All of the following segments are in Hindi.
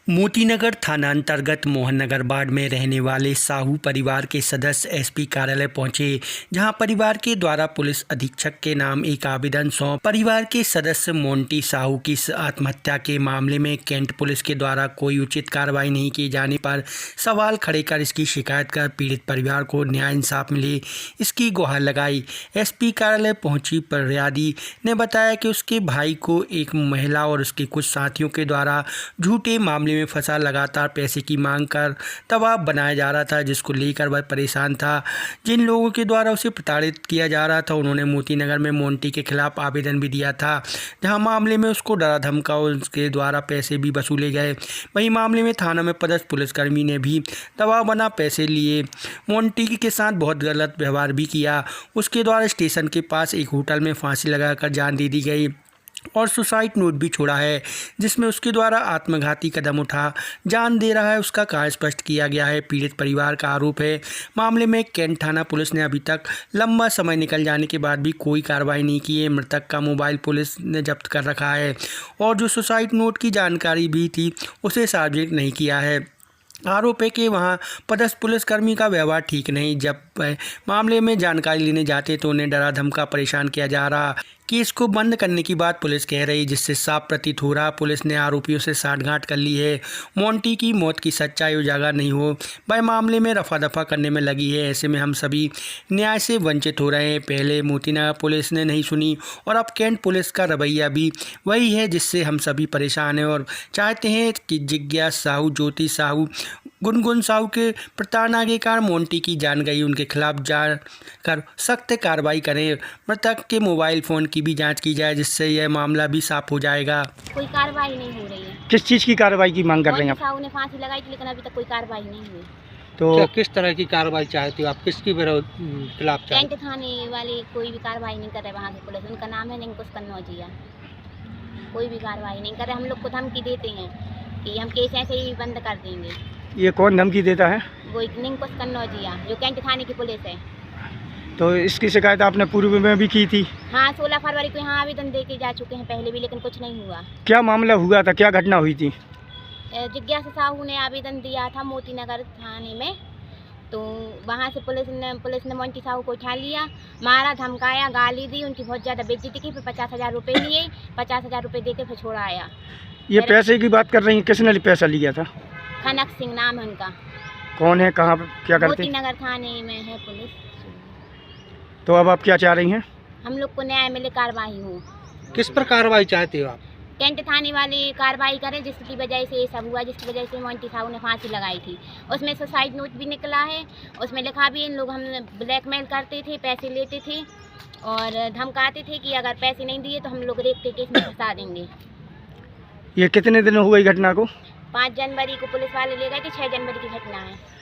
मोतीनगर थाना अंतर्गत मोहननगर वार्ड में रहने वाले साहू परिवार के सदस्य एसपी कार्यालय पहुंचे, जहां परिवार के द्वारा पुलिस अधीक्षक के नाम एक आवेदन सौंप परिवार के सदस्य मोंटी साहू की आत्महत्या के मामले में कैंट पुलिस के द्वारा कोई उचित कार्रवाई नहीं किए जाने पर सवाल खड़े कर इसकी शिकायत कर पीड़ित परिवार को न्याय इंसाफ मिले, इसकी गुहार लगाई। एसपी कार्यालय पहुंची फरियादी ने बताया कि उसके भाई को एक महिला और उसके कुछ साथियों के द्वारा झूठे मामले में फंसा लगातार पैसे की मांग कर दबाव बनाया जा रहा था, जिसको लेकर वह परेशान था। जिन लोगों के द्वारा उसे प्रताड़ित किया जा रहा था, उन्होंने मोतीनगर में मोंटी के खिलाफ आवेदन भी दिया था, जहां मामले में उसको डरा धमका और उसके द्वारा पैसे भी वसूले गए। वहीं मामले में थाना में पदस्थ पुलिसकर्मी ने भी दबाव बना पैसे लिए, मोंटी के साथ बहुत गलत व्यवहार भी किया। उसके द्वारा स्टेशन के पास एक होटल में फांसी लगाकर जान दे दी गई और सुसाइड नोट भी छोड़ा है, जिसमें उसके द्वारा आत्मघाती कदम उठा जान दे रहा है, उसका कारण स्पष्ट किया गया है। पीड़ित परिवार का आरोप है मामले में कैंट थाना पुलिस ने अभी तक लंबा समय निकल जाने के बाद भी कोई कार्रवाई नहीं की है। मृतक का मोबाइल पुलिस ने जब्त कर रखा है और जो सुसाइड नोट की जानकारी भी थी उसे सार्वजनिक नहीं किया है। आरोप है कि वहां पदस्थ पुलिसकर्मी का व्यवहार ठीक नहीं, जब मामले में जानकारी लेने जाते तो उन्हें डरा धमका परेशान किया जा रहा। केस को बंद करने की बात पुलिस कह रही, जिससे साफ प्रतीत हो रहा पुलिस ने आरोपियों से साठगांठ कर ली है। मोंटी की मौत की सच्चाई उजागर नहीं हो वह मामले में रफा दफा करने में लगी है। ऐसे में हम सभी न्याय से वंचित हो रहे हैं। पहले मोतीनगर पुलिस ने नहीं सुनी और अब कैंट पुलिस का रवैया भी वही है, जिससे हम सभी परेशान हैं और चाहते हैं कि जिज्ञास साहू, ज्योति साहू, गुनगुन साहू के प्रताड़ना के कारण मोंटी की जान गई, उनके खिलाफ जाकर सख्त कार्रवाई करें। मृतक के मोबाइल फ़ोन की भी जांच की जाए, जिससे यह मामला भी साफ हो जाएगा। कोई कार्रवाई नहीं हो रही है। किस चीज़ की कार्रवाई की मांग कर रहे हैं आप? साहू ने फांसी लगाई थी, लेकिन अभी तक कोई कार्रवाई नहीं हुई। तो किस तरह की कार्रवाई चाहती हो आप? किसकी खिलाफ चाहते? कैंट थाने वाले कोई भी कार्रवाई नहीं कर रहे वहाँ की पुलिस। उनका नाम है निंकुश कन्नौजिया। कोई भी कार्रवाई नहीं कर रहे। हम लोग को धमकी देते हैं कि हम केस ऐसे ही बंद कर देंगे। ये कौन धमकी देता है? वो निंकुश कन्नौजिया, जो कैंट थाने की पुलिस है। तो इसकी शिकायत आपने पूर्व में भी की थी? हाँ, 16 फरवरी को यहाँ आवेदन दे के जा चुके हैं पहले भी, लेकिन कुछ नहीं हुआ। क्या मामला हुआ था, क्या घटना हुई थी? जिज्ञास साहू ने आवेदन दिया था मोतीनगर थाने में, तो वहाँ से पुलिस ने मोंटी साहू को उठा लिया, मारा, धमकाया, गाली दी, उनकी बहुत ज़्यादा बेइज्जती की। फिर 50,000 रुपये लिए, 50,000 रुपये दे के फिर छोड़ा आया। ये पैसे की बात कर रही हैं, किसने पैसा लिया था? खनक सिंह नाम है उनका। कौन है, कहाँ, क्या करते हैं? मोतीनगर थाने में है पुलिस। तो अब आप क्या चाह रही हैं? हम लोग को न्याय मिले, कार्रवाई हो। किस पर कार्रवाई चाहते हो आप? कैंट थाने वाले कार्रवाई करें, जिसकी वजह से ये सब हुआ, जिसकी वजह से मोंटी साहू ने फांसी लगाई थी। उसमें सुसाइड नोट भी निकला है, उसमें लिखा भी इन लोग हम ब्लैकमेल करते थे, पैसे लेते थे और धमकाते थे कि अगर पैसे नहीं दिए तो हम लोग रेप के केस में फंसा देंगे। ये कितने दिन हुए घटना को? 5 जनवरी को पुलिस वाले ले गए थे, 6 जनवरी की घटना है।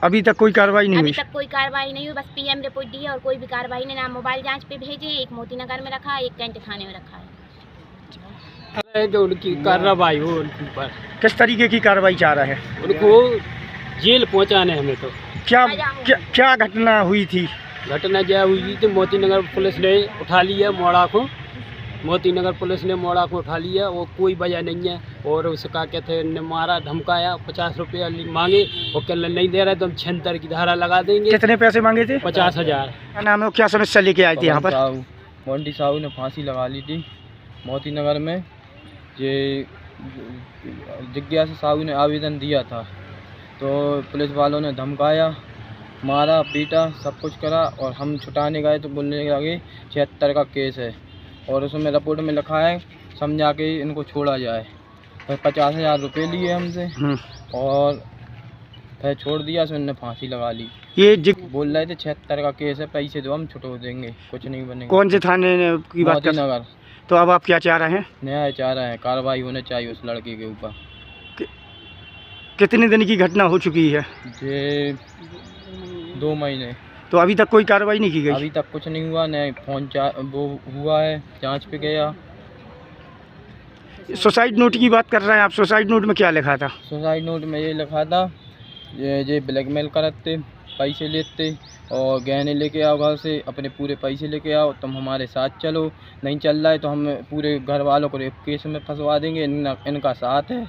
अभी तक कोई कार्रवाई नहीं हुई? अभी तक कोई कार्रवाई नहीं हुई, बस पीएम रिपोर्ट दी है और कोई भी कार्रवाई नहीं। ना मोबाइल जांच पे भेजे, एक मोतीनगर में रखा है, एक कैंट थाने में रखा है। जो उनकी कार्रवाई हो उनके ऊपर। किस तरीके की कार्रवाई चाह रहा है? उनको जेल पहुंचाने हमें तो। क्या घटना हुई थी? घटना जो हुई थी, मोतीनगर पुलिस ने उठा लिया मोड़ा को। मोतीनगर पुलिस ने मोड़ा को उठा लिया, वो कोई वजह नहीं है। और उसका कहते हैं मारा, धमकाया, 50 रुपये मांगे और कल नहीं दे रहे तो हम 76 की धारा लगा देंगे। कितने पैसे मांगे थे? 50,000। क्या नाम है, क्या समस्या लेके आए थे यहाँ पर? मोंटी साहू ने फांसी लगा ली थी मोतीनगर में। ये जिज्ञास साहू ने आवेदन दिया था, तो पुलिस वालों ने धमकाया, मारा, पीटा, सब कुछ करा और हम छुटाने गए तो बोलने लगे 76 का केस है और उसमें रिपोर्ट में लिखा है समझा के इनको छोड़ा जाए। फिर 50,000 रुपये लिए हमसे और फिर छोड़ दिया, तो उन्होंने फांसी लगा ली। ये बोल रहे थे 76 का केस है, पैसे दो हम छुटो देंगे, कुछ नहीं बनेगा। कौन से थाने की बात कर? मोतीनगर। तो अब आप क्या चाह रहे हैं? न्याय चाह रहे हैं, कार्रवाई होनी चाहिए उस लड़के के ऊपर। कितने दिन की घटना हो चुकी है? ये 2 महीने। तो अभी तक कोई कार्रवाई नहीं की गई? अभी तक कुछ नहीं हुआ, न फोन वो हुआ है, जांच पे गया। सुसाइड नोट की बात कर रहे हैं आप, सुसाइड नोट में क्या लिखा था? सुसाइड नोट में ये लिखा था, ये ब्लैकमेल करते, पैसे लेते और गहने लेके आओ घर से, अपने पूरे पैसे लेके आओ, तुम हमारे साथ चलो, नहीं चल रहा है तो हम पूरे घर वालों को रेप केस में फंसवा देंगे, इनका साथ है।